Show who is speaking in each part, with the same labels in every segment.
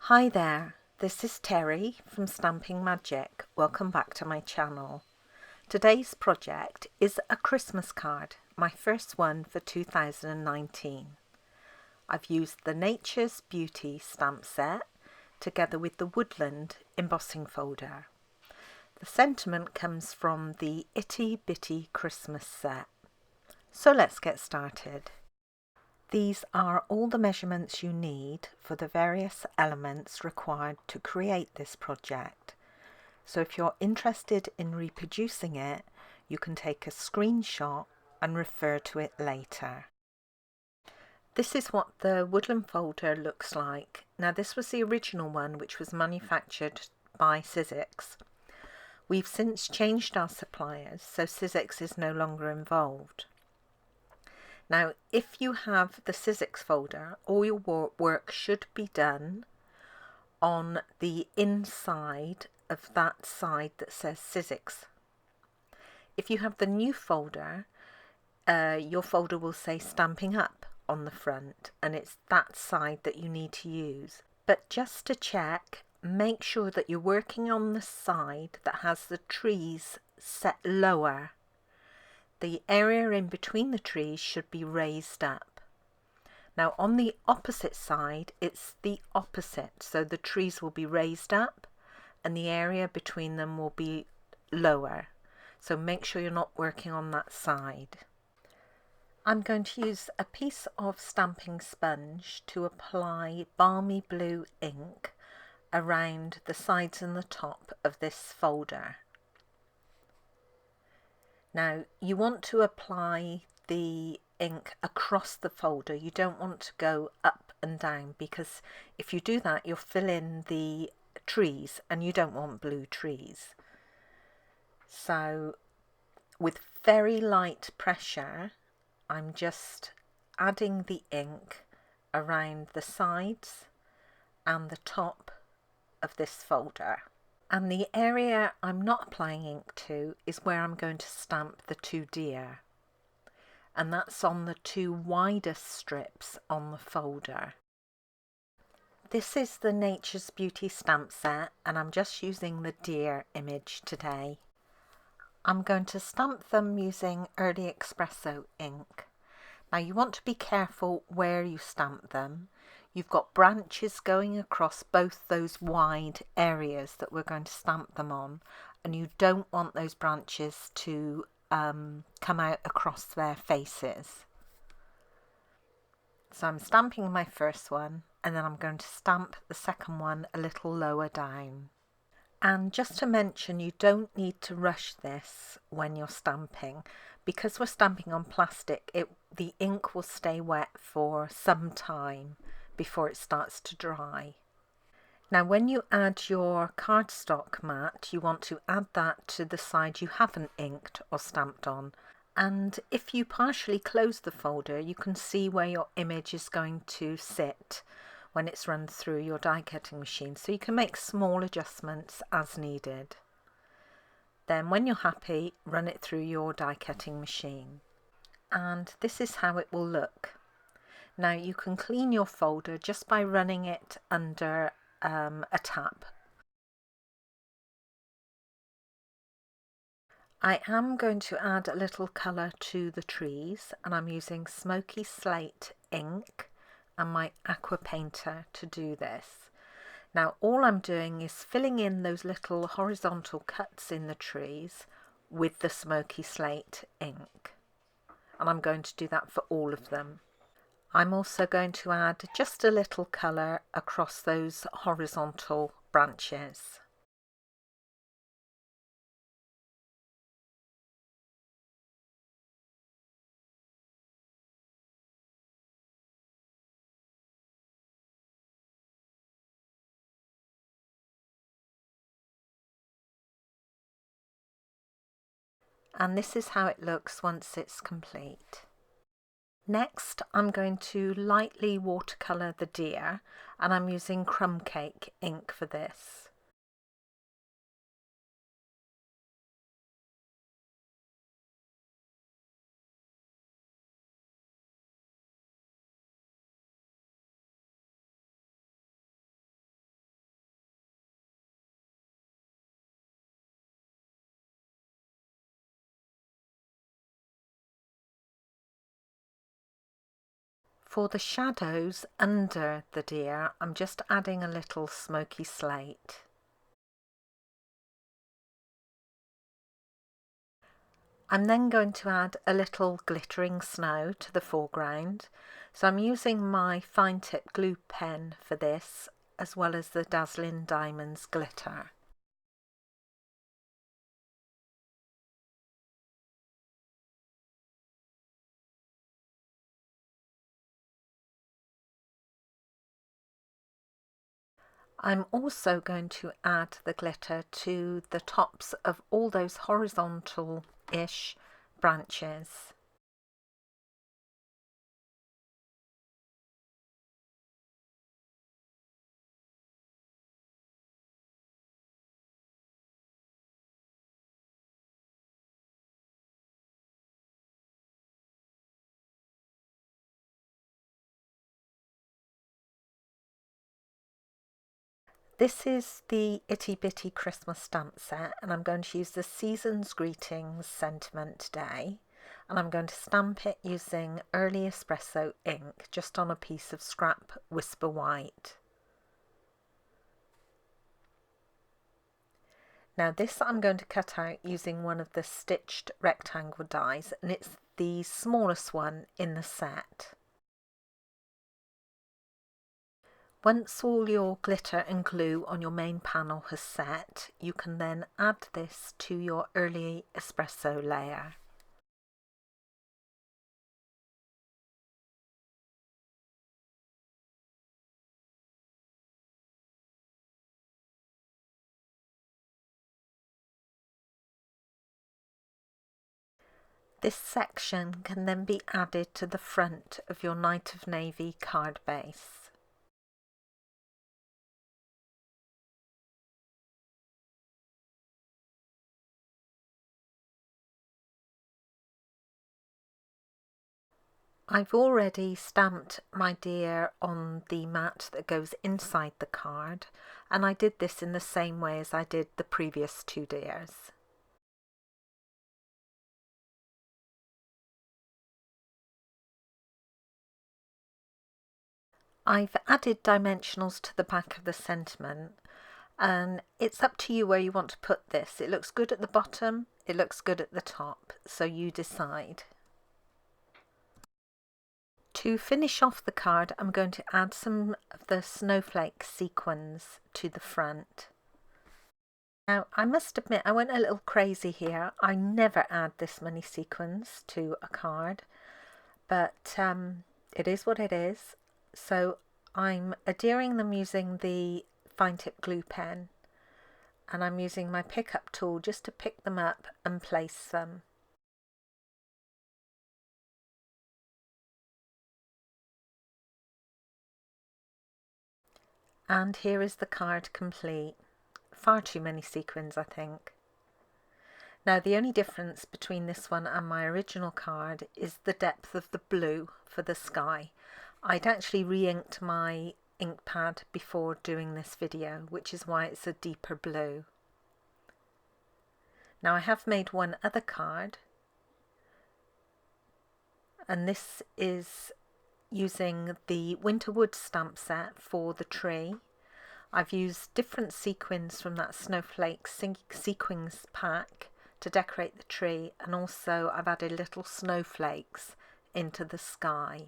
Speaker 1: Hi there, this is Terry from Stamping Magic. Welcome back to my channel. Today's project is a Christmas card, my first one for 2019. I've used the Nature's Beauty stamp set together with the Woodland Embossing Folder. The sentiment comes from the Itty Bitty Christmas set. So let's get started. These are all the measurements you need for the various elements required to create this project. So if you're interested in reproducing it, you can take a screenshot and refer to it later. This is what the Woodland folder looks like. Now this was the original one, which was manufactured by Sizzix. We've since changed our suppliers, so Sizzix is no longer involved. Now, if you have the Sizzix folder, all your work should be done on the inside of that side that says Sizzix. If you have the new folder, your folder will say Stampin' Up on the front, and it's that side that you need to use. But just to check, make sure that you're working on the side that has the trees set lower. The area in between the trees should be raised up. Now on the opposite side, it's the opposite. So the trees will be raised up and the area between them will be lower. So make sure you're not working on that side. I'm going to use a piece of stamping sponge to apply balmy blue ink around the sides and the top of this folder. Now you want to apply the ink across the folder. You don't want to go up and down, because if you do that you'll fill in the trees and you don't want blue trees. So with very light pressure I'm just adding the ink around the sides and the top of this folder. And the area I'm not applying ink to is where I'm going to stamp the two deer. And that's on the two widest strips on the folder. This is the Nature's Beauty stamp set, and I'm just using the deer image today. I'm going to stamp them using Early Espresso ink. Now you want to be careful where you stamp them. You've got branches going across both those wide areas that we're going to stamp them on, and you don't want those branches to come out across their faces. So I'm stamping my first one, and then I'm going to stamp the second one a little lower down. And just to mention, you don't need to rush this when you're stamping. Because we're stamping on plastic, the ink will stay wet for some time before it starts to dry. Now when you add your cardstock mat, you want to add that to the side you haven't inked or stamped on. And if you partially close the folder, you can see where your image is going to sit when it's run through your die cutting machine, so you can make small adjustments as needed. Then when you're happy, run it through your die cutting machine. And this is how it will look. Now you can clean your folder just by running it under a tap. I am going to add a little colour to the trees, and I'm using Smoky Slate ink and my aqua painter to do this. Now all I'm doing is filling in those little horizontal cuts in the trees with the Smoky Slate ink, and I'm going to do that for all of them. I'm also going to add just a little colour across those horizontal branches. And this is how it looks once it's complete. Next, I'm going to lightly watercolour the deer, and I'm using crumb cake ink for this. For the shadows under the deer, I'm just adding a little smoky slate. I'm then going to add a little glittering snow to the foreground. So I'm using my fine tip glue pen for this, as well as the Dazzling Diamonds glitter. I'm also going to add the glitter to the tops of all those horizontal-ish branches. This is the Itty Bitty Christmas stamp set, and I'm going to use the Season's Greetings Sentiment Day, and I'm going to stamp it using Early Espresso ink just on a piece of scrap Whisper White. Now this I'm going to cut out using one of the stitched rectangle dies, and it's the smallest one in the set. Once all your glitter and glue on your main panel has set, you can then add this to your Early Espresso layer. This section can then be added to the front of your Night of Navy card base. I've already stamped my deer on the mat that goes inside the card, and I did this in the same way as I did the previous two deers. I've added dimensionals to the back of the sentiment, and it's up to you where you want to put this. It looks good at the bottom, it looks good at the top, so you decide. To finish off the card, I'm going to add some of the snowflake sequins to the front. Now, I must admit I went a little crazy here. I never add this many sequins to a card, but it is what it is. So I'm adhering them using the fine tip glue pen, and I'm using my pick up tool just to pick them up and place them. And here is the card complete. Far too many sequins, I think. Now the only difference between this one and my original card is the depth of the blue for the sky. I'd actually re-inked my ink pad before doing this video, which is why it's a deeper blue. Now I have made one other card, and this is using the Winterwood stamp set for the tree. I've used different sequins from that snowflake sequins pack to decorate the tree, and also I've added little snowflakes into the sky.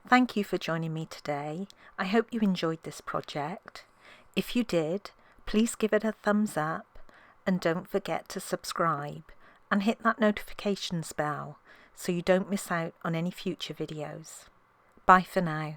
Speaker 1: Thank you for joining me today. I hope you enjoyed this project. If you did, please give it a thumbs up, and don't forget to subscribe and hit that notifications bell so you don't miss out on any future videos. Bye for now.